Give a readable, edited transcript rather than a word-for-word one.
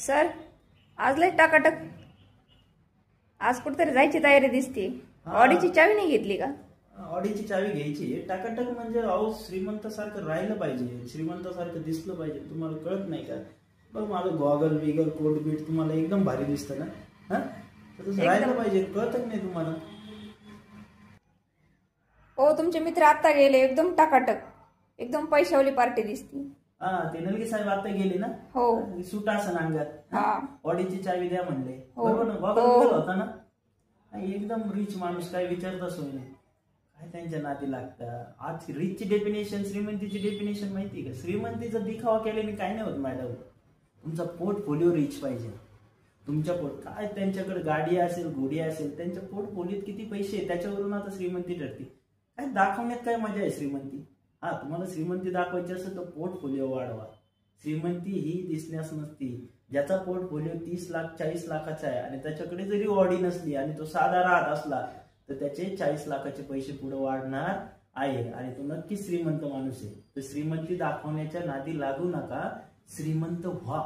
Sir आज लय टाकाटक. आज कुठेतरी जायची तयारी दिसते. ऑडीची चावी नाही घेतली का? ऑडीची चावी घ्यायची. टाकाटक म्हणजे अहो श्रीमंत सारखं राहिलं पाहिजे, श्रीमंत सारखं दिसलं पाहिजे. तुम्हाला कळत नाही का? बघ माझं गॉगल बिगल कोट बीट तुम्हाला एकदम भारी दिसतं ना. हा तसं राहिलं पाहिजे. कळतच नाही तुम्हाला? हो तुमचे मित्र आता गेले. एकदम टाकाटक, एकदम पैशावाली पार्टी दिसती. हा ते नलगी साहेब आता गेले ना. हो सूट असं अंगात. ऑडीची चावी द्या म्हणले. हो. बरोबर ना? गॉगल होता ना. एकदम रिच माणूस, काय विचारताच होय नाही. काय त्यांच्या नादी लागतं. आज रिचची डेफिनेशन, श्रीमंतीची डेफिनेशन माहिती का? श्रीमंतीचा दिखावा केल्याने काय नाही होत मॅडम. तुमचा पोर्टफोलिओ रिच पाहिजे. तुमच्या काय त्यांच्याकडे गाडी असेल, घोडी असेल, त्यांच्या पोर्टफोलिओत किती पैसे त्याच्यावरून आता श्रीमंती ठरते. काय दाखवण्यात काय मजा आहे श्रीमंती? हा तुम्हाला श्रीमंती दाखवायची असेल तर पोर्टफोलिओ वाढवा. श्रीमंती ही दिसण्यास नसती. ज्याचा पोर्टफोलिओ 30 लाख 40 लाखाचा आहे आणि त्याच्याकडे जरी ऑडी नसली आणि तो साधा राहत असला तर त्याचे 40 लाखाचे पैसे पुढे वाढणार आहे आणि तो नक्की श्रीमंत माणूस आहे. तर श्रीमंती दाखवण्याच्या नादी लागू नका. श्रीमंत व्हा.